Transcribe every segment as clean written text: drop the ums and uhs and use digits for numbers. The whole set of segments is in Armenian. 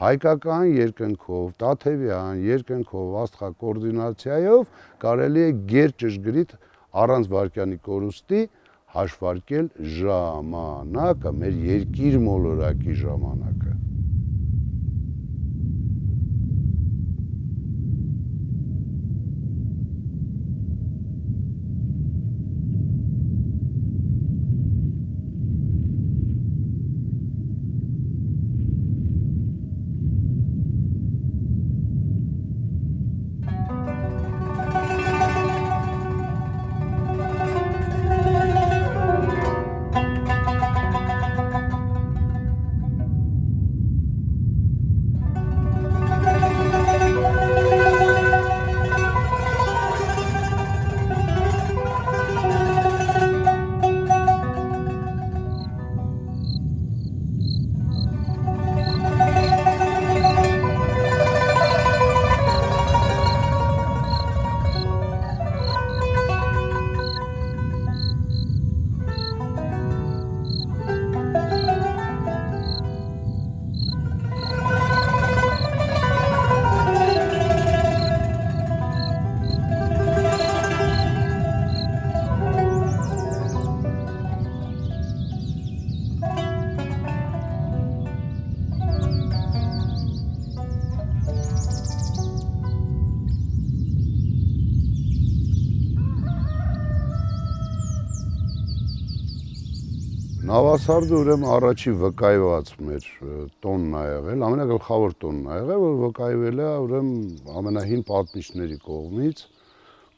հայկական երկնքով, տաթևյան երկնքով, աստղակոորդինացիայով կարելի է գերճշգրիտ առանց վարկյանի կորուստի հաշվարկել ժամանակը, մեր երկիր մոլորակի ժամանակը։ Նավասարդը ուրեմն առաջի վկայված մեր տոնն է եղել, ամենագլխավոր տոնն է եղել, որ վկայվել է ուրեմն ամենահին պատմիչների կողմից,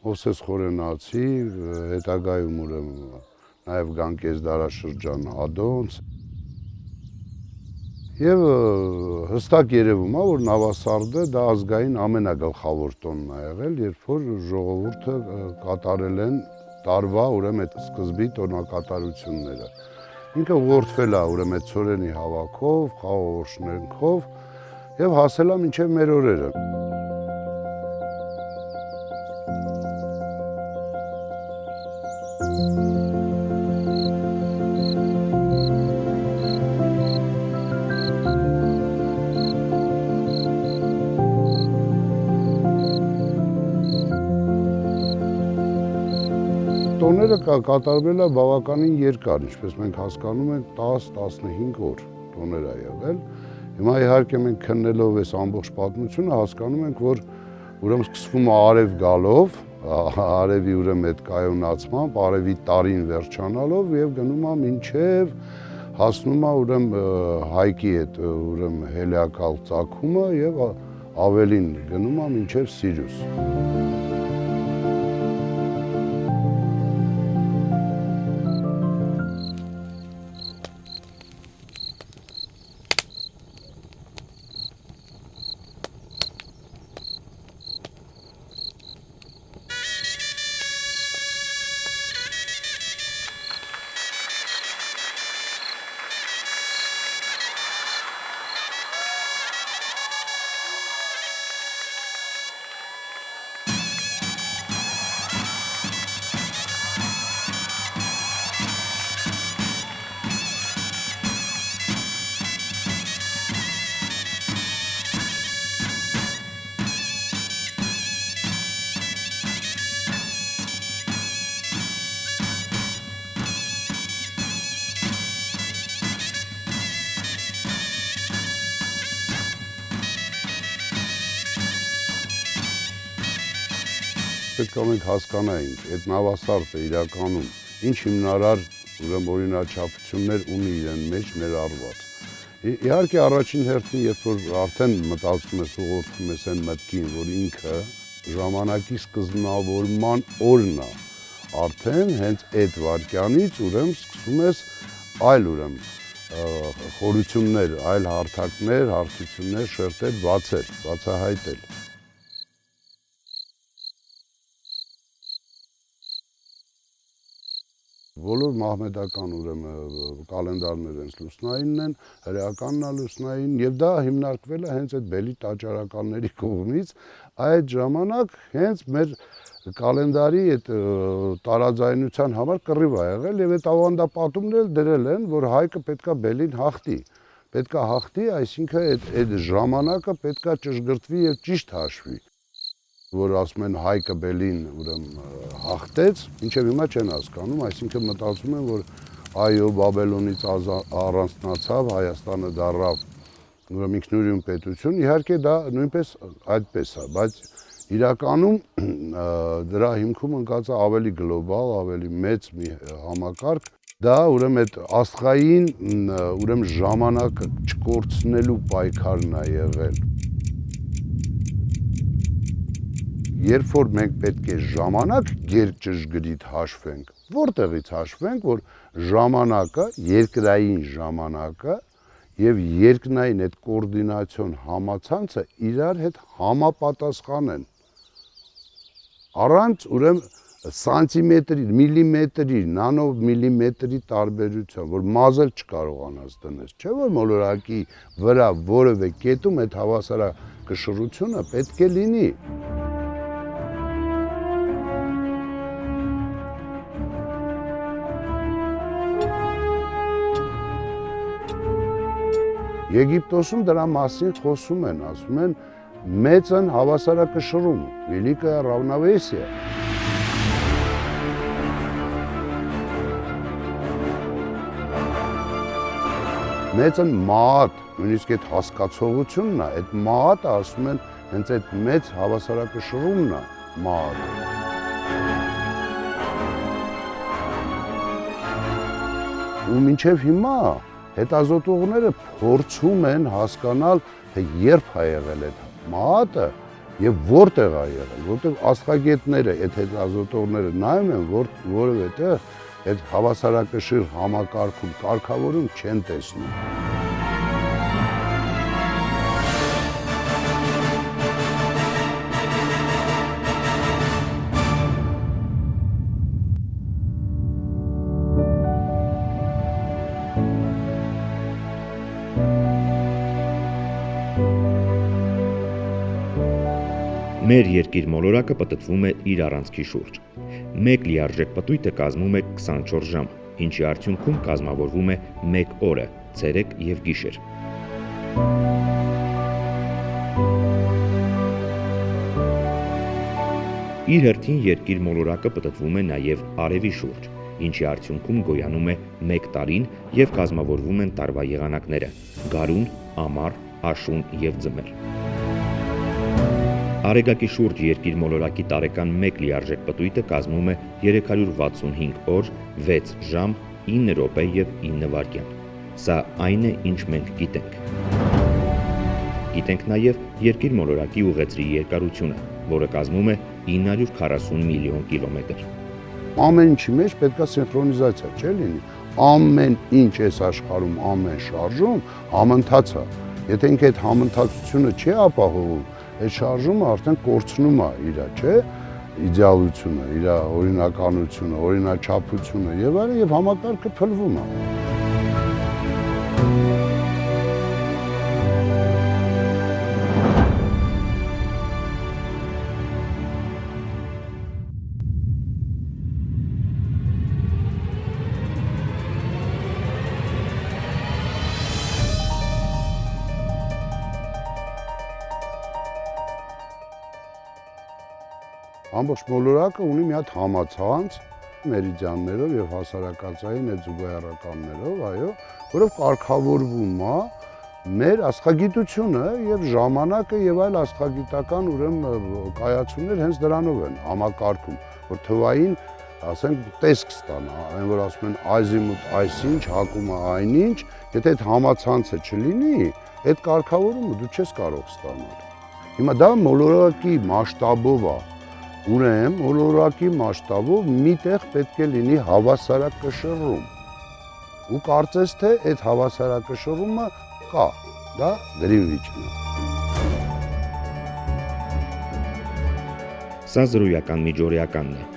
Մովսես Խորենացի, հետագայում ուրեմն նաև Գանկեզ դարաշրջան Ադոնց։ Եվ հստակ երևում է, որ Նավասարդը դա ազգային ամենագլխավոր տոնն է եղել, երբ որ ժողովուրդը կատարել են տարվա ուրեմն այդ սկզբի տոնակատարությունները։ Ինքը ուղղորդվել է ուրեմն այդ ցորենի հավաքով, խաղաղ շնորհքով եւ հասել է մինչեւ մեր օրերը։ Տոները կատարվել է բավականին երկար, ինչպես մենք հասկանում ենք 10-15 օր տոներ է եղել։ Հիմա իհարկե մենք քննելով այս ամբողջ պատմությունը հասկանում ենք, որ ուրեմն սկսվում է արև գալով, արևի ուրեմն այդ կայունացմամբ, արևի տարին վերջանալով եւ գնում է մինչեւ հասնում է ուրեմն հայկի այդ ուրեմն հելիակալ ծագումը եւ ավելին գնում է մինչեւ Սիրիուս։ Պետք է մենք հասկանայինք, այդ նավասարդը իրականում ինչ հիմնարար ուրեմն օրինաչափություններ ունի իրեն մեջ ներառված։ Իհարկե առաջին հերթին, երբ որ արդեն մտածում ես, ուղղորդում ես այն մտքին, որ ինքը ժամանակի սկզբնավորման օրն է, արդեն հենց այդ վայրկյանից ուրեմն սկսում ես այլ ուրեմն խորություններ, այլ հարթակներ, հարթություններ շերտել, բացահայտել։ Բոլոր մահմեդական ուրեմն կալենդարները հենց լուսնայինն են, հրեականն է լուսնային, եւ դա հիմնարկվել է հենց այդ բելի տաճարականների կողմից, այդ ժամանակ հենց մեր կալենդարի այդ տարաձայնության համար կռիվ ա եղել եւ այդ ավանդապատումն էլ դրել են, որ հայկը պետքա բելին հաղթի, պետք է հաղթի, այսինքն այդ ժամանակը պետք է ճշգրտվի եւ ճիշտ հաշվի, որ ասում են Հայկը Բելին ուրեմն հաղթեց, ինչեւ հիմա չեն հասկանում, այսինքն մտածում են, որ այո, Բաբելոնից առանցնացավ, Հայաստանը դառավ ուրեմն ինքնուրույն պետություն, իհարկե դա նույնպես այդպես է, բայց իրականում դրա հիմքում ընկած է ավելի գլոբալ, ավելի մեծ մի համակարգ, դա ուրեմն այդ աստղային ուրեմն ժամանակը չկորցնելու պայքարն է եղել։ Երբ որ մենք պետք է ժամանակ գերճշգրիտ հաշվենք, որտեղից հաշվենք, որ ժամանակը, երկրային ժամանակը եւ երկնային այդ կոորդինացիոն համացանցը իրար հետ համապատասխան են։ Առանց ուրեմն սանտիմետրի, միլիմետրի, նանոմիլիմետրի տարբերության, որ մազել չկարողանաս դնես, չէ՞ որ մոլորակի վրա որևէ կետում այդ հավասարակշռությունը պետք է լինի։ Եգիպտոսում դրա մասին խոսում են, ասում են մեծն հավասարակշռում, великое равновесие։ Մեծն մաատ, նույնիսկ այդ հասկացողությունն է, այդ մաատը ասում են հենց այդ մեծ հավասարակշռումն է մաատը։ Ու մինչև հիմա հետազոտողները փորձում են հասկանալ, թե երբ է եղել այդ մաատը եւ որտեղ է եղել, որտեղ աստղագետները, այդ հետազոտողները նայում են, որովհետեւ տեղ այդ հավասարակշիռ համակարգում կարգավորում չեն տեսնում։ Մեր երկիր մոլորակը պտտվում է իր առանցքի շուրջ։ Մեկ լիարժեք պտույտը կազմում է 24 ժամ, ինչի արդյունքում կազմավորվում է 1 օրը, ցերեկ եւ գիշեր։ Իր հերթին երկիր մոլորակը պտտվում է նաեւ արևի շուրջ, ինչի արդյունքում գոյանում է 1 տարին եւ կազմավորվում են տարվա եղանակները՝ գարուն, ամառ, աշուն եւ ձմեռ։ Արեգակի շուրջ երկիր մոլորակի տարեկան 1 լիարժեք պտույտը կազմում է 365 օր, 6 ժամ, 9 րոպե եւ 9 վայրկյան։ Սա այն է, ինչ մենք գիտենք։ Գիտենք նաեւ երկիր մոլորակի ուղեծրի երկարությունը, որը կազմում է 940 միլիոն կիլոմետր։ Ամեն ինչի մեջ պետք է սինխրոնիզացիա, չէ՞ լինի։ Ամեն ինչ այս աշխարհում, ամեն շարժում համընթաց է։ Եթե ինքը այդ համընթացությունը չի ապահովում, այդ շարժումը արդեն կորցնում է իր, չէ՞, իդեալությունը, իր օրինականությունը, օրինաչափությունը եւ այլն եւ համակարգը փլվում է։ Ամբողջ մոլորակը ունի մի հատ համացանց մերիդիաններով եւ հասարակածային այդ զուգահեռականներով, այո, որով կարգավորվում է մեր աստղագիտությունը եւ ժամանակը եւ այլ աստղագիտական ուրեմն կայացումներ հենց դրանով են համակարգում, որ թվային, ասենք, տեսք ստանա, այն որ ասում են ազիմուտ այսինչ, հակումը այնինչ, եթե այդ համացանցը չլինի, այդ կարգավորումը դու չես կարող ստանալ։ Հիմա դա մոլորակի մասշտաբով է։ Ուրեմն մոլորակի մասշտաբով միտեղ պետք է լինի հավասարակշռում։ Ու կարծես թե այդ հավասարակշռումը կա, դա Գրինվիչն է։ Սա զրոյական միջօրեականն է,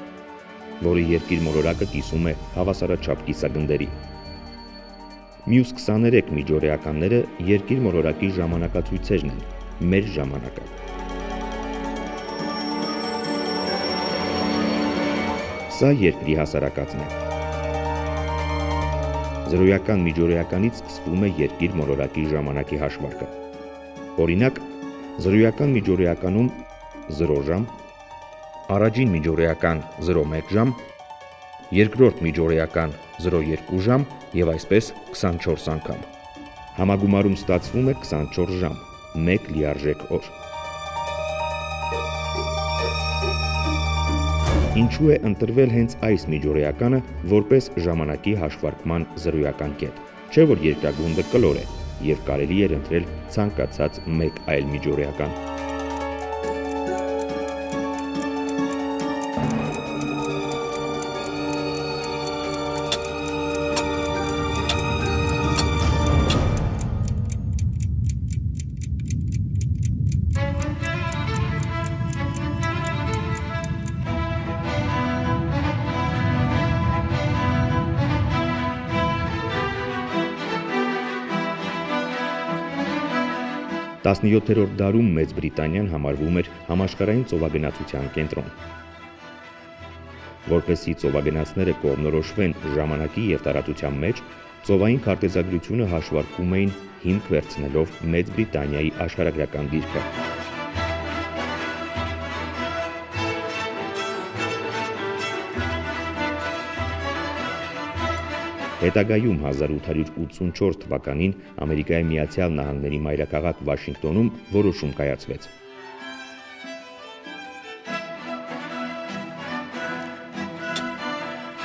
որը երկիր մոլորակը կիսում է հավասարաչափ կիսագնդերի։ Մյուս 23 միջօրեականները երկիր մոլորակի ժամանակացույցերն են, մեր ժամանակը։ Սա երկրի հասարակածն է։ Զրոյական միջօրեականից սկսվում է երկիր մոլորակի ժամանակի հաշվարկը։ Օրինակ, զրոյական միջօրեականում 0 ժամ, առաջին միջօրեական 0.1 ժամ, երկրորդ միջօրեական 0.2 ժամ եւ այսպես 24 անգամ։ Համագումարում ստացվում է 24 ժամ, 1 լիարժեք օր։ Ինչու է ընտրվել հենց այս միջօրեականը որպես ժամանակի հաշվարկման զրոյական կետ։ Չէ՞ որ երկրագունդը կլոր է եւ կարելի էր ընտրել ցանկացած մեկ այլ միջօրեական։ Տասնյոթերորդ դարում Մեծ Բրիտանիան համարվում էր համաշխարհային ծովագնացության կենտրոն։ Որպեսզի ծովագնացները կողմնորոշվեն ժամանակի եւ տարածության մեջ, ծովային քարտեզագրությունը հաշվարկում էին հիմք վերցնելով Մեծ Բրիտանիայի աշխարհագրական դիրքը։ Հետագայում 1884 թվականին Ամերիկայի Միացյալ Նահանգների մայրաքաղաք Վաշինգտոնում որոշում կայացվեց։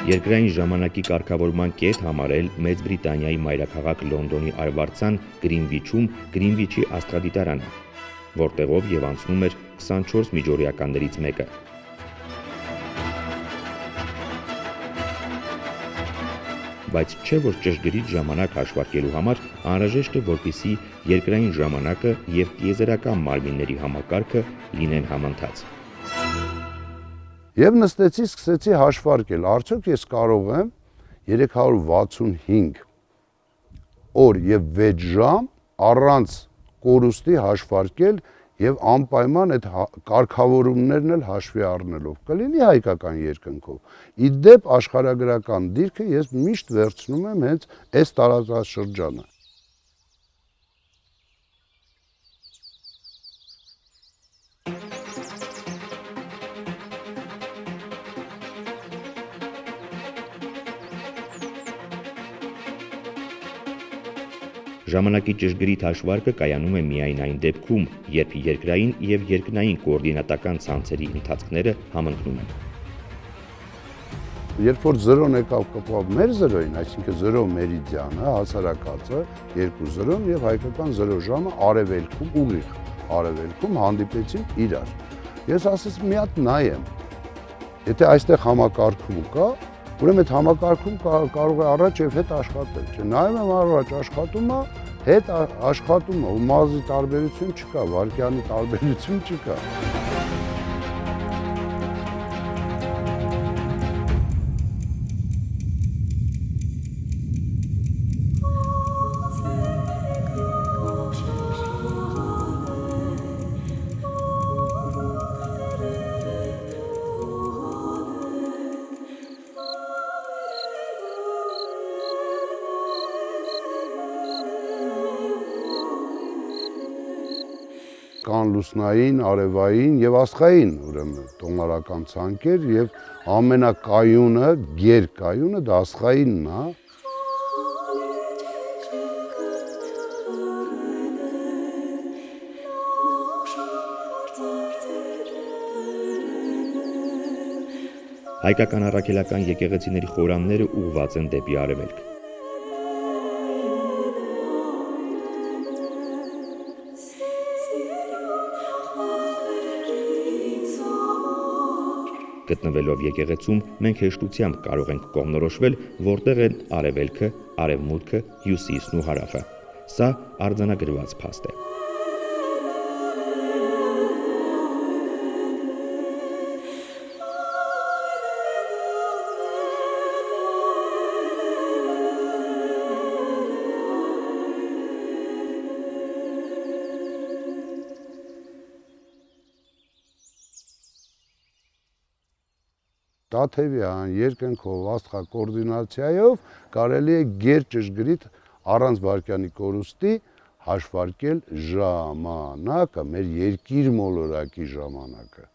Երկրային ժամանակի կարգավորման կետ համարել Մեծ Բրիտանիայի մայրաքաղաք Լոնդոնի արևարձան Գրինվիչում Գրինվիչի աստղադիտարանը, որտեղով եւ անցնում էր 24 միջօրեականներից մեկը։ Բայց չէ որ ճշգրիտ ժամանակ հաշվարկելու համար անհրաժեշտ է որպեսզի երկրային ժամանակը եւ տիեզերական մարմինների համակարգը լինեն համընթաց։ Եվ նստեցի, սկսեցի հաշվարկել, արդյոք ես կարող եմ 365 օր եւ 6 ժամ առանց կորուստի հաշվարկել եւ անպայման այդ կարգավորումներն էլ հաշվի առնելով կլինի հայկական երկնքով։ Ի դեպ աշխարհագրական դիրքը ես միշտ վերցնում եմ հենց այս տարածաշրջանը։ Ժամանակի ճշգրիտ հաշվարկը կայանում է միայն այն դեպքում, երբ երկրային եւ երկնային կոորդինատական ցանցերի ընթացքները համընկնում են։ Երբ որ 0-ն եկավ կպավ մեր 0-ին, այսինքն 0 մերիդիանը, հասարակածը, 2 0-ն եւ հայկական 0 ժամը արևելքում, ուղիղ արևելքում հանդիպեցին իրար։ Ես ասեցի մի հատ նայեմ։ Եթե այստեղ համակարգում կա, ուրեմն այդ համակարգում կարող է առաջ եւ հետ աշխատել։ Չէ, նայում եմ առաջ աշխատում է, հետ աշխատում է, ու մազի տարբերություն չկա, վարկյանի տարբերություն չկա։ Կան լուսնային, արևային եւ աստղային, ուրեմն տոնարական ցանկեր եւ ամենակայունը, գերկայունը դա աստղայինն է։ Հայկական առաքելական եկեղեցիների խորանները ուղղված են դեպի արևելք։ Գտնվելով եկեղեցում մենք հեշտությամբ կարող ենք կողմնորոշվել, որտեղ են արևելքը, արևմուտքը, հյուսիսն ու հարավը։ Սա արձանագրված փաստ է։ Տաթևյան երկնքով աստղա կոորդինացիայով կարելի է գերճշգրիտ առանց վարկյանի կորուստի հաշվարկել ժամանակը, մեր երկիր մոլորակի ժամանակը։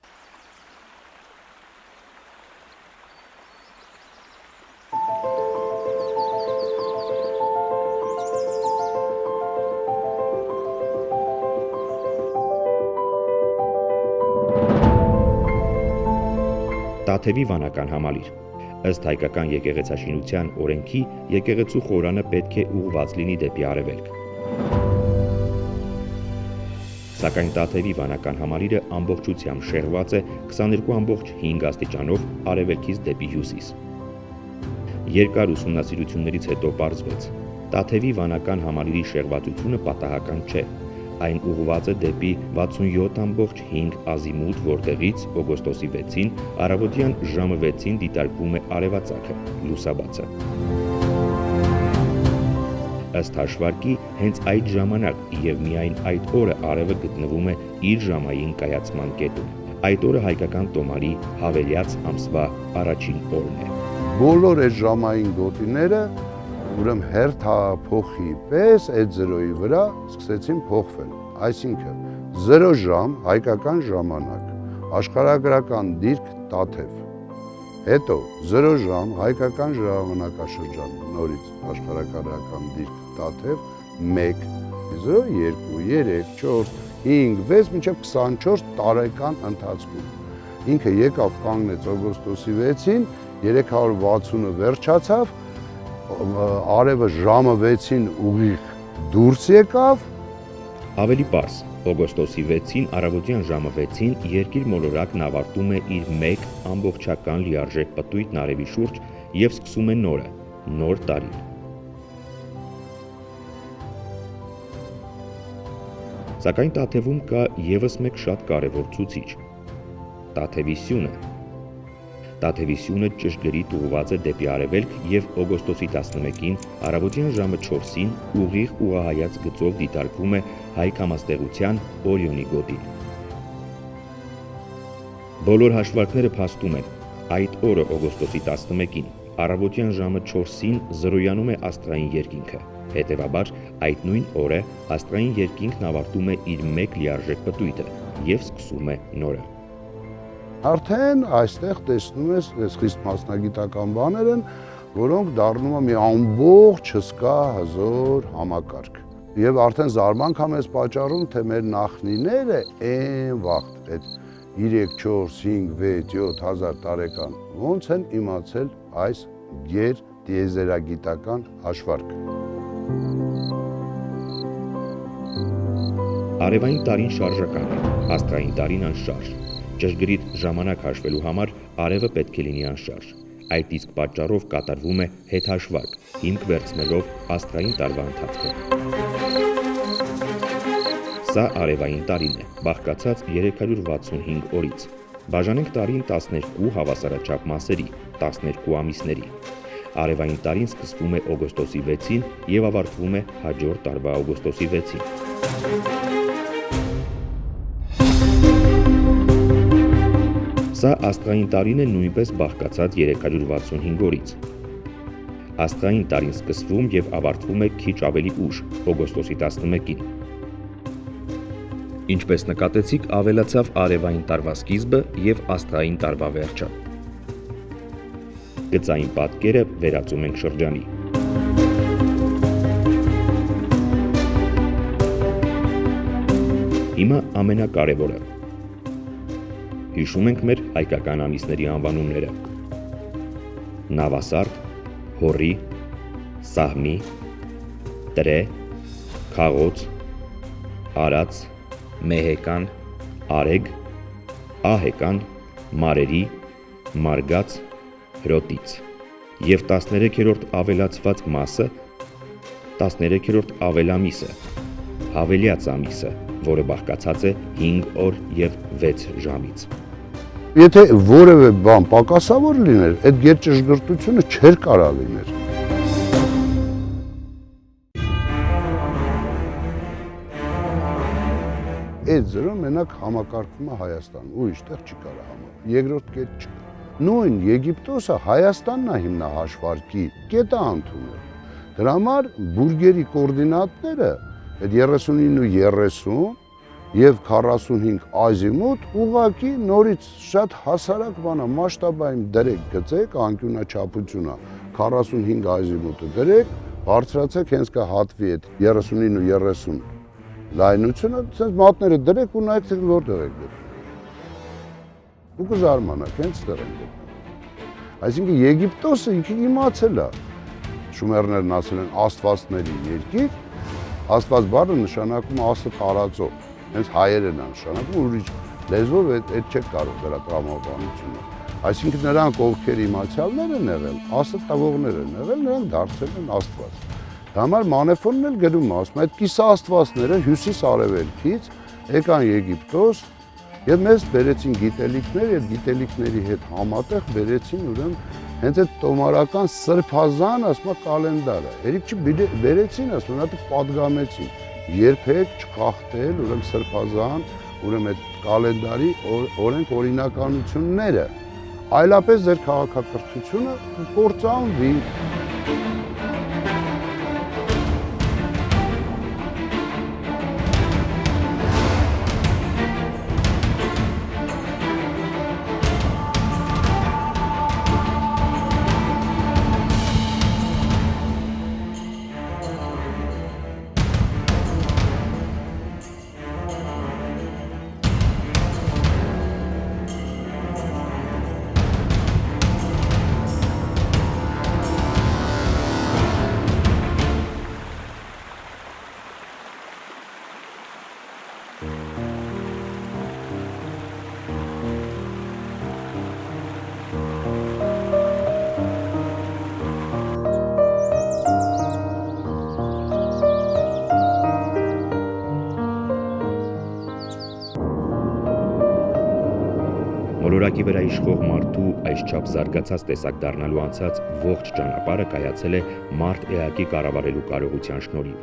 Տաթևի վանական համալիր։ Ըստ հայկական եկեղեցաշինության օրենքի եկեղեցու խորանը պետք է ուղղված լինի դեպի արևելք։ Սակայն Տաթևի վանական համալիրը ամբողջությամբ շեղված է 22.5 աստիճանով արևելքից դեպի հյուսիս։ Երկար ուսումնասիրություններից հետո պարզվեց, Տաթևի վանական համալիրի շեղվածությունը պատահական չէ։ Այն ուղղված է դեպի 67.5 ազիմուտ, որտեղից օգոստոսի 6-ին առավոտյան ժամը 6-ին դիտարկվում է արևածագը, լուսաբացը։ Ըստ հաշվարկի, հենց այդ ժամանակ եւ միայն այդ օրը արևը գտնվում է իր ժամային կայացման կետում։ Այդ օրը հայկական տոմարի հավելյաց ամսվա առաջին օրն է։ Բոլոր այդ ժամային գոտիները ուրեմն հերթափոխի պես այդ 0-ի վրա սկսեցին փոխվել, այսինքն 0 ժամ հայկական ժամանակ, աշխարհագրական դիրք Տաթև, հետո 0 ժամ հայկական ժամանակաշրջան, նորից աշխարհագրական դիրք Տաթև 1, 0, 2, 3, 4, 5, 6 մինչև 24 տարեկան ընթացքում։ Ինքը եկավ կանգնեց օգոստոսի 6-ին, 360-ը վերջացավ, արևը ժամը 6-ին ուղիղ դուրս եկավ։ Ավելի պարզ, օգոստոսի 6-ին առավոտյան ժամը 6-ին երկիր մոլորակն ավարտում է իր մեկ ամբողջական լիարժեք պտույտն արևի շուրջ եւ սկսում է նորը, նոր տարին։ Սակայն Տաթևում կա եւս մեկ շատ կարևոր ցուցիչ՝ Տաթևի սյունը։ Տաթևի սյունը ճշգրիտ ուղղված է դեպի արևելք եւ օգոստոսի 11-ին առավոտյան ժամը 4-ին ուղիղ ուղղահայաց գծով դիտարկվում է հայ կամաստեղության Օրիոնի գոտին։ Բոլոր հաշվարկները փաստում են, այդ օրը օգոստոսի 11-ին առավոտյան ժամը 4-ին զրոյանում է աստղային երկինքը։ Հետևաբար, այդ նույն օրը աստղային երկինքն ավարտում է իր մեկ լիարժեք պտույտը եւ սկսում է նորը։ Արդեն այստեղ տեսնում ես այս խիստ մասնագիտական բաներ են, որոնք դառնում են մի ամբողջ հսկա հզոր համակարգ։ Եվ արդեն զարմանք ա մեզ պատճառում, թե մեր նախնիները այն վաղտ, այդ 3, 4, 5, 6, 7 հազար տարեկան ոնց են իմացել այս գեր տիեզերագիտական հաշվարկը։ Արևային տարին շարժական է, աստղային տարին անշարժ։ Ճշգրիտ ժամանակ հաշվելու համար արևը պետք է լինի անշարժ։ Այդ իսկ պատճառով կատարվում է հետհաշվարկ, հիմք վերցնելով աստղային տարվա ընթացքը։ Սա արևային տարին է, բաղկացած 365 օրից։ Բաժանենք տարին 12 հավասարաչափ մասերի, 12 ամիսների։ Արևային տարին սկսվում է օգոստոսի 6-ին եւ ավարտվում է հաջորդ տարվա օգոստոսի 6-ին։ Սա աստղային տարին է նույնպես բաղկացած 365 օրից։ Աստղային տարին սկսվում եւ ավարտվում է քիչ ավելի ուշ, օգոստոսի 11-ին։ Ինչպես նկատեցիք, ավելացավ արևային տարվա սկիզբը եւ աստղային տարվա վերջը։ Գծային պատկերը վերածում ենք շրջանի։ Հիմա ամենակարևորը։ Հիշում ենք մեր հայկական ամիսների անվանումները։ Նավասարդ, հոռի, սահմի, տրե, խաղոց, արաց, մեհեկան, արեգ, ահեկան, մարերի, մարգաց, հրոտից և 13-րդ ավելացված մասը 13-րդ ավելամիսը, հավելյաց ամիսը, որը բաղկացած է 5 օր և 6 ժամից։ Եթե որևէ բան պակասավոր լիներ, այդ գերճշգրտությունը չէր կարա լիներ։ Այդ զրոն մենակ համակարգվում է Հայաստանում, ուրիշ տեղ չի կարա համակարգել, երկրորդ կետ չկա։ նույն Եգիպտոսը Հայաստանն է հիմնահաշվարկի կետը ընդունել։ Դրա համար բուրգերի կոորդինատները այդ 39 ու 30 եւ 45 ազիմուտ ուղղակի նորից շատ հասարակ բանա մասշտաբային դրեք գծեք անկյունաչափությունը 45 ազիմուտը դրեք բարձրացեք հենց կհատվի այդ 39 ու 30 լայնությունը ցած մատները դրեք ու նայեք թե որտեղ եք գտնում։ Ու կզարմանաք, հենց դեռ են գտնում։ Այսինքն Եգիպտոսը ինքը իմացել է, շումերներն ասել են աստվածների երկիր, աստված բառը նշանակում է աստը տարածող, հենց հայերեն է նշանակում, ուրիշ լեզվով այդ չեք կարող դրա տրամաբանությունը։ Այսինքն նրանք ովքեր իմացյալներ են եղել, աստը տվողներ են եղել, նրանք դարձել են աստված։ Դա համար Մանեֆոնն էլ գրում է, ասում է, այդ կիսաաստվածները հյուսիս-արևելքից եկան Եգիպտոս եւ մեզ բերեցին գիտելիքներ եւ գիտելիքների հետ համատեղ բերեցին ուրեմն հենց այդ տոմարական սրբազան, ասում է, կալենդարը։ Երիք չբերեցին, ասում է, դա պատգամեցին։ Երբեք չխախտել ուրեմն սրբազան, ուրեմն այդ կալենդարի օրենք օրինականությունները, այլապես ձեր քաղաքակրթությունը կկործանվի։ Մոլորակի վրա իշխող մարդու այսչափ զարգացած տեսակ դառնալու անցած ողջ ճանապարհը կայացել է մարդ էակի կառավարելու կարողության շնորհիվ։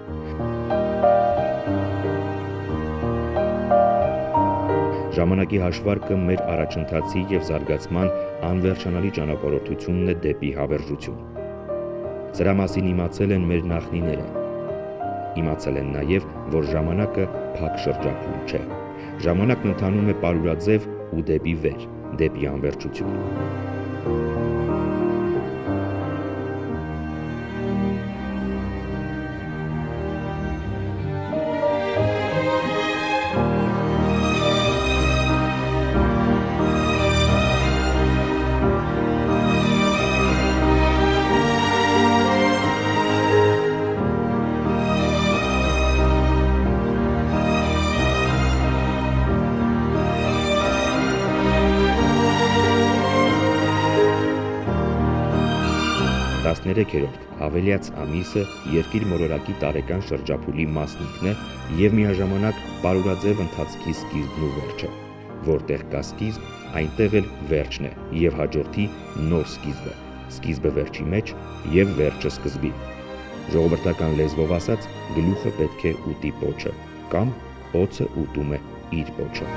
Ժամանակի հաշվարկը մեր առաջընթացի եւ զարգացման անվերջանալի ճանապարհորդությունն է դեպի հավերժություն։ Սրա մասին իմացել են մեր նախնիները։ Իմացել են նաեւ, որ ժամանակը փակ շրջափուլ չէ։ Ժամանակն ընթանում է պարուրաձև ու դեպի վեր, դեպի անվերջություն։ Տասներեքերորդ հավելյաց ամիսը երկիր մոլորակի տարեկան շրջափուլի մասնիկն է եւ միաժամանակ պարուրաձև ընթացքի սկիզբն ու վերջը, որտեղ կա սկիզբ, այնտեղ էլ վերջն է եւ հաջորդի նոր սկիզբը վերջի մեջ եւ վերջը սկզբի։ Ժողովրդական լեզվով ասած, գլուխը պետք է ուտի պոչը, կամ օձը ուտում է իր պոչը։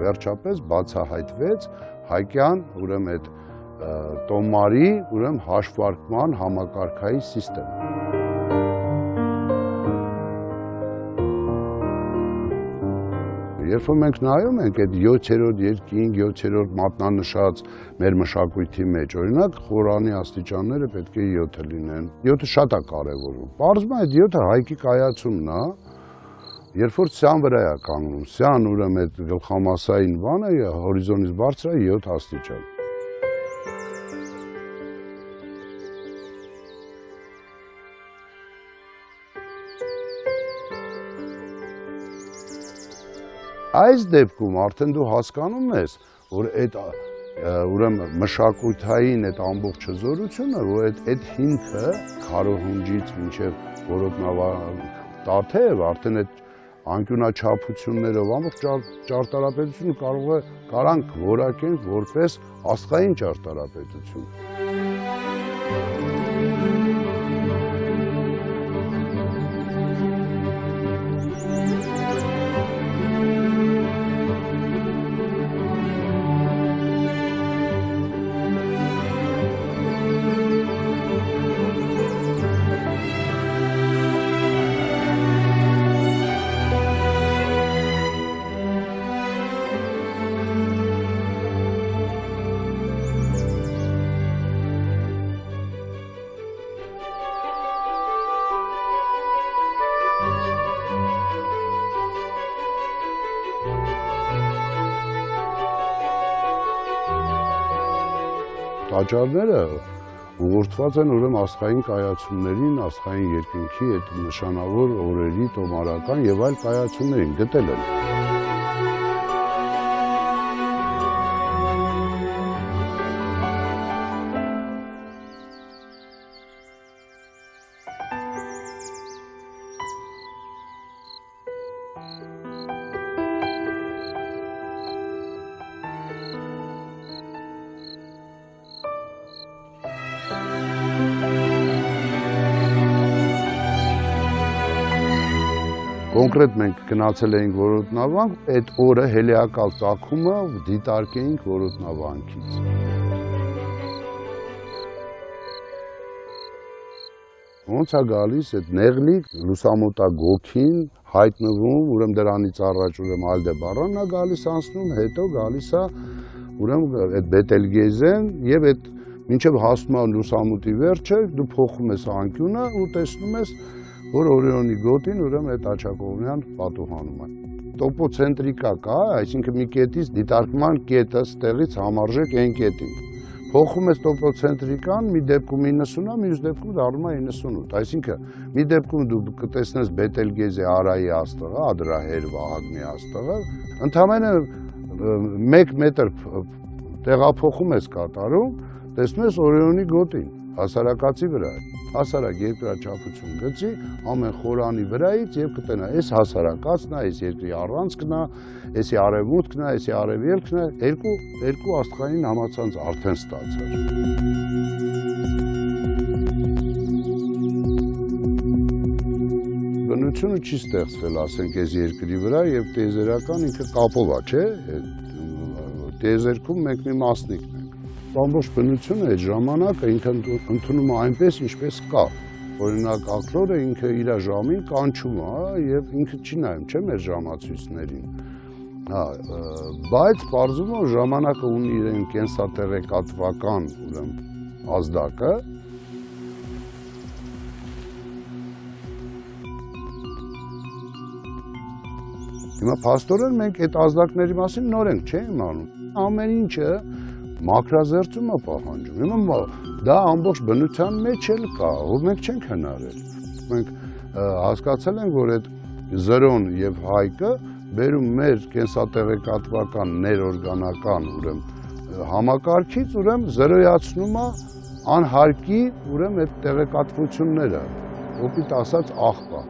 Վերջապես բացահայտվեց հայկյան ուրեմն այդ տոմարի ուրեմն հաշվարկման համակարգային սիստեմը։ Երբ որ մենք նայում ենք այդ 7-րդ երկինք, 7-րդ մատնանշած մեր մշակույթի մեջ, օրինակ Ղուրանի աստիճանները պետք է 7 լինեն։ 7-ը շատ է կարևորում։ Պարզվում է այդ 7-ը հայկի կայացումն է։ Երբ որ սյան վրա է կանգնում, սյան ուրեմն այդ գլխամասային բանը հորիզոնից բարձր է 7 աստիճան։ Այս դեպքում արդեն դու հասկանում ես, որ այդ ուրեմն մշակութային այդ ամբողջ հզորությունը, որ այդ հիմքը քարոհունջից մինչև որոտնավար տաթև արդեն այդ անկյունաչափություններով ամբողջ ճարտարապետությունը կարանք որակենք որպես աստղային ճարտարապետություն։ Տաճարները ուղղորդված են ուրեմն աստղային կայացումներին, աստղային երկինքի այդ նշանավոր օրերի, տոմարական եւ այլ կայացումներին գտել են։ Կոնկրետ մենք գնացել էինք Որոտնավանք, այդ օրը հելիակալ ծագումը դիտարկեինք Որոտնավանքից։ Ոնց է գալիս այդ նեղլիկ լուսամուտագոքին հայտնվում, ուրեմն դրանից առաջ ուրեմն Ալդեբարանն է գալիս անցնում, հետո գալիս է ուրեմն այդ Բետելգեզեն եւ այդ մինչեւ հասնում է լուսամուտի վերջը, դու փոխում ես անկյունը ու տեսնում ես որ Օրիոնի գոտին ուրեմն այդ Աչակովյան պատուհանում է։ Տոպոցենտրիկա կա, այսինքն մի կետից դիտարկման կետը ստեղից համարժեք այն կետին։ Փոխում ես տոպոցենտրիկան, մի դեպքում 90-ը, մյուս դեպքում դառնում է 98։ Այսինքն մի դեպքում դու կտեսնես Բետելգեզի Արայի աստղը, դրա հեր Վահագնի աստղը, ընդամենը 1 մետր տեղափոխում ես կատարում, տեսնում ես Օրիոնի գոտին, հասարակացի վրա։ Հասարակ երկրաչափություն գծի ամեն խորանի վրայից եւ կտենա այս հասարակացն է, այս երկրի առանցքն է, այսի արևմուտքն է, այսի արևելքն է, երկու աստղային համացանց արդեն ստացար։ Բնությունը չի ստեղծվել, ասենք, այս երկրի վրա եւ տիեզերական ինքը կապով է, չէ՞։ Տիեզերքում մենք մի մասնիկն ենք։ Ամբողջ բնությունը այդ ժամանակը ինքը ընդունում է այնպես, ինչպես կա։ Օրինակ ակլորը ինքը իր ժամին կանչում է եւ ինքը չի նայում, չէ՞ մեր ժամացույցներին։ Բայց պարզվում է ժամանակը ունի իրեն կենսատեղեկատվական ուրեմն ազդակը։ Հիմա փաստորեն մենք այդ ազդակների մասին նոր ենք, չէ՞ իմանում։ Ամեն ինչը մակրազերծում է պահանջում։ Հիմա դա ամբողջ բնության մեջ էլ կա, որ մենք չենք հնարել։ Մենք հասկացել ենք, որ այդ զրոն եւ հայկը բերում մեր կենսատեղեկատվական ներօրգանական ուրեմն համակարգից ուրեմն զրոյացնում է անհարկի ուրեմն այդ տեղեկատվությունները, օպիտ ասած աղբա։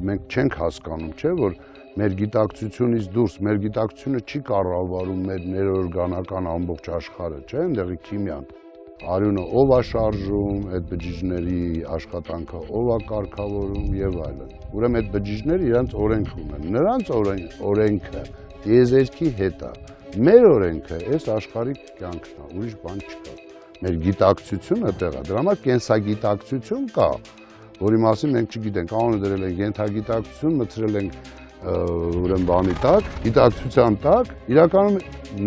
Մենք չենք հասկանում, չէ, որ մեր գիտակցությունից դուրս, մեր գիտակցությունը չի կառավարում մեր ներօրգանական ամբողջ աշխարհը, չէ, այնտեղի քիմիան։ Արյունը ով է շարժում, այդ բջիջների աշխատանքը ով է կարգավորում եւ այլն։ Ուրեմն այդ բջիջները իրենց օրենք ունեն։ Նրանց օրենքը տիեզերքի հետ է։ Մեր օրենքը այս աշխարհի կյանքն է, ուրիշ բան չկա։ Մեր գիտակցությունը տեղ է, դրա համար կենսագիտակցություն կա, որի մասին մենք չգիտենք, անունը դրել ենք ենթագիտակցություն, մտցրել ենք ուրեմն բանի տակ, գիտակցության տակ, իրականում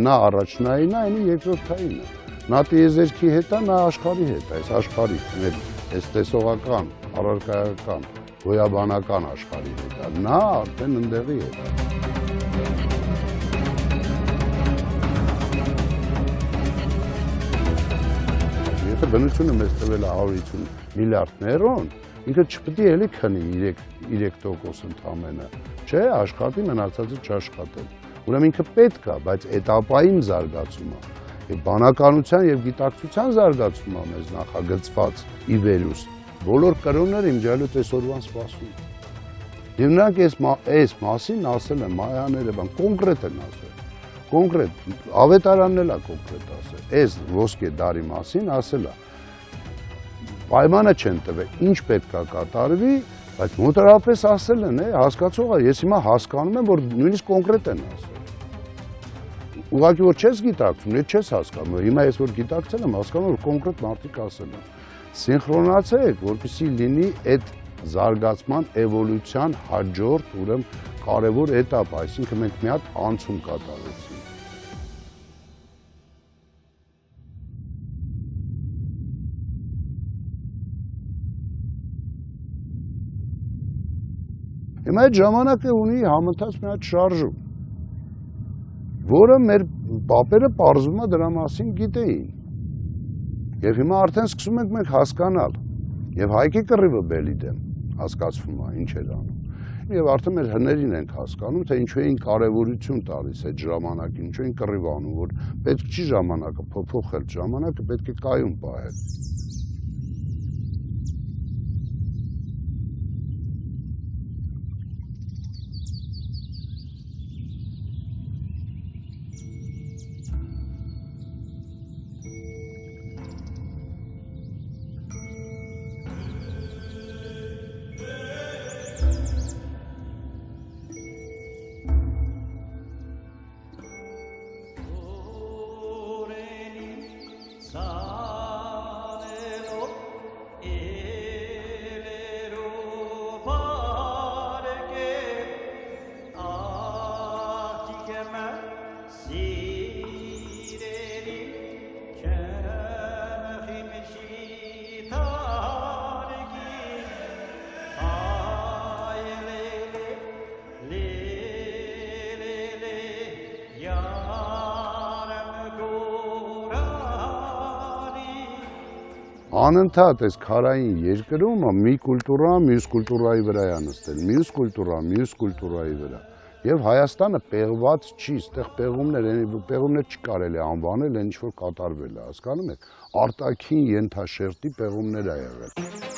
նա առաջնային է, այնի երկրորդային է։ Նա տիեզերքի հետ է, նա աշխարհի հետ է, այս աշխարհի, մեր այս տեսողական, առարկայական, գոյաբանական աշխարհի հետ է, նա արդեն ընդեղի հետ է։ Եթե բնությունը մեզ տվել է 150 միլիարդ նեյրոն, ինքը չպետք է էլի քնի 3% ընդամենը, չէ, աշխատի մնացածը չաշխատել։ Ուրեմն ինքը պետք է, բայց էտապային զարգացումը։ Բանականության եւ գիտակցության զարգացումը մեզ նախագծված ի վերուստ բոլոր կրոնները իմջալու տեսօրվան սպասում։ Եվ նրանք այս մասին ասել են մայաները, կոնկրետ են ասել։ Կոնկրետ, ավետարանն էլ է կոնկրետ ասել։ Այս ոսկե դարի մասին ասել է։ Պայմանը չեն տվել, ինչ պետք է կատարվի, բայց մոտավորապես ասել են, հասկացողը, ես հիմա հասկանում եմ, որ նույնիսկ կոնկրետ են ասել։ Ուղղակի որ չես գիտակցում, ես չես հասկանում, հիմա ես որ գիտակցել եմ, հասկանում որ կոնկրետ մարդիկ ասել են։ Սինխրոնացեք, որպեսզի լինի այդ զարգացման էվոլյուցիան հաջորդ, ուրեմն կարևոր էտապ, այսինքն մենք մի հատ անցում կատարեցինք։ Հիմա այդ ժամանակը ունի համընթաց մի հատ շարժում, որը մեր պապերը պարզվում է դրա մասին գիտեին։ Եվ հիմա արդեն սկսում ենք մենք հասկանալ։ Եվ Հայկի կռիվը բելի դեմ հասկացվում է, ինչ էր անում։ Եվ արդեն մեր հներին ենք հասկանում, թե ինչու էին կարևորություն տալիս այդ ժամանակին, ինչու էին կռիվ անում, որ պետք չի ժամանակը փոփոխել, ժամանակը պետք է կայուն պահել։ Անընդհատ այս քարային երկրում մի կուլտուրա մյուս կուլտուրայի վրա է նստել, մյուս կուլտուրա մյուս կուլտուրայի վրա։ Եվ Հայաստանը պեղված չի, այստեղ պեղումներ չի կարելի անվանել, այն ինչ որ կատարվել է, հասկանում եք, արտաքին ենթաշերտի պեղումներ է եղել։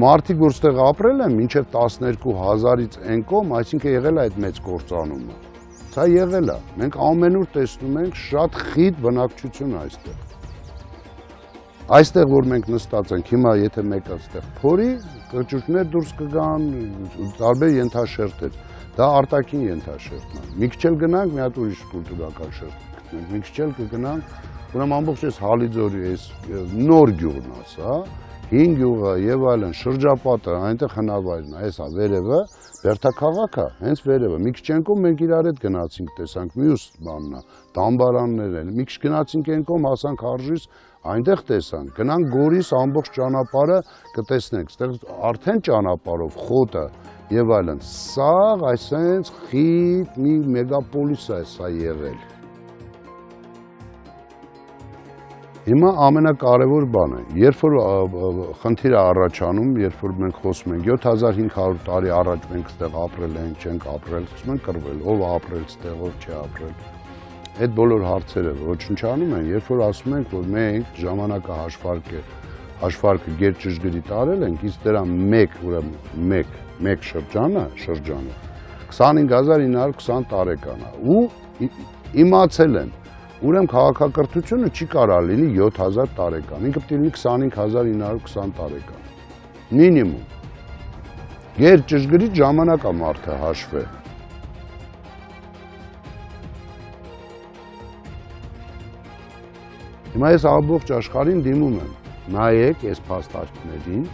Մարդիկ, որ ստեղ ապրել են, մինչև 12,000-ից են կողմ, այսինքն եղել է այդ մեծ կործանումը։ Սա եղել է։ Մենք ամենուր տեսնում ենք շատ խիտ բնակչություն այստեղ։ Այստեղ, որ մենք նստած ենք, հիմա եթե մեկը այստեղ փորի, կճուճներ դուրս կգան, տարբեր ենթաշերտեր։ Դա արտաքին ենթաշերտն է։ Մի քիչ էլ գնանք, մի հատ ուրիշ կուլտուրական շերտ կգտնենք։ Մի քիչ էլ կգնանք, ուրեմն ամբողջ այս Հալիձորի այս նոր գյուղն է, սա։ Հին գյուղը եւ այլն, շրջապատը, այնտեղ հնավայրն է, հեսա վերևը, Բերդաքաղաքը, հենց վերևը։ Մի քիչ են կողմ մենք իրար հետ գնացինք, տեսանք մյուս բանն է, դամբարաններ են։ Մի քիչ գնացինք են կողմ, հասանք Արժիս, այնտեղ տեսանք։ Գնանք Գորիս ամբողջ ճանապարհը կտեսնենք, այստեղ արդեն ճանապարհով խոտը եւ այլն։ Սա այսենց խիտ մի մեգապոլիս է սա եղել։ Հիմա ամենակարևոր բանը, երբ որ խնդիր է առաջանում, երբ որ մենք խոսում ենք 7500 տարի առաջ մենք ստեղ ապրել ենք, չենք ապրել, սկսում ենք կռվել, ով ապրել ստեղ, ով չի ապրել։ Այդ բոլոր հարցերը ոչնչանում են, երբ որ ասում ենք, որ մենք ժամանակահաշվարկը գերճշգրիտ արել ենք, իսկ դրա մեկ շրջանը 25920 տարեկան է ու իմացել են Ուրեմն քաղաքակրթությունը չի կարող լինի 7000 տարեկան, ինքը պետք է լինի 25920 տարեկան, մինիմում։ Գերճշգրիտ ժամանակ է մարդը հաշվել։ Հիմա ես ամբողջ աշխարհին դիմում եմ, նայեք այս փաստարկներին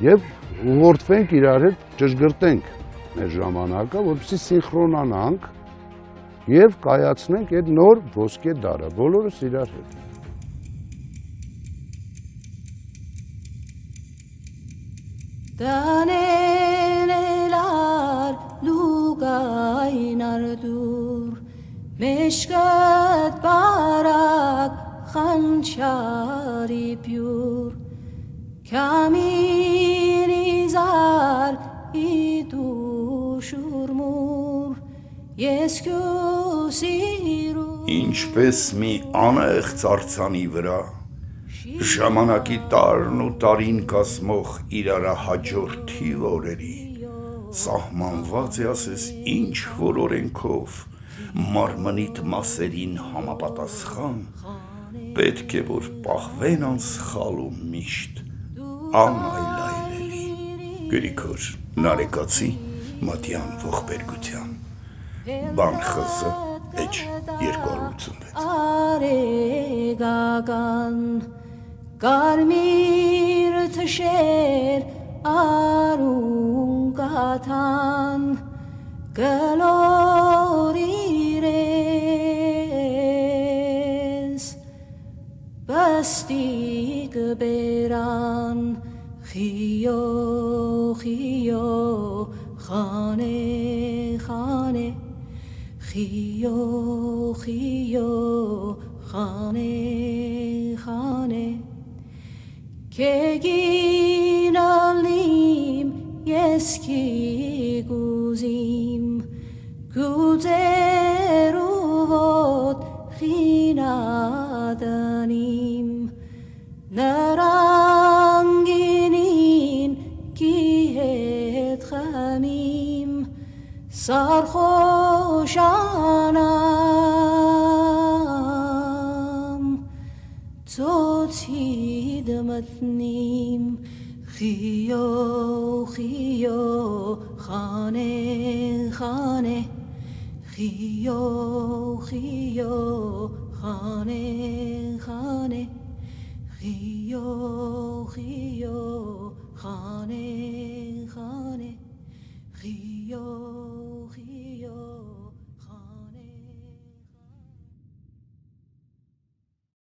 եւ ուղղորդվենք իրար հետ ճշգրտենք մեր ժամանակը, որպեսզի սինխրոնանանք եւ կայացնենք այդ նոր ոսկե դարը, բոլորս իրար հետ։ Daneler lugaynar dur Meşkat barak hançari pür Kaminizar idu şurmur Yesküsiru Ինչպես մի անեղծ արձանի վրա ժամանակի տարն ու տարին կազմող իրարա հաջորդի օրերի սահմանված է ասես ինչ որ օրենքով մարմնիդ մասերին համապատասխան պետք է որ պահվեն անսխալ ու միշտ անայլայլելի Գրիգոր Նարեկացի Մատյան Ողբերգության Բան խզը Էջ 286 Արեգական Կարմիր թշեր արուն կաթան Գլոր իրենց Բստիկ բերան Խիո, խիո, խանե, խանե Խիո, խիո, խանե, խանե Կեգինալիմ ես კი գուզիմ Գուձերուվոտ խինադանիմ Նրանգինին კი հետ խմիմ Սարխոշանամ Ծոցի դմտնիմ Խիո, խիո, խանե, խանե Խիո, խիո, խանե, խանե Խիո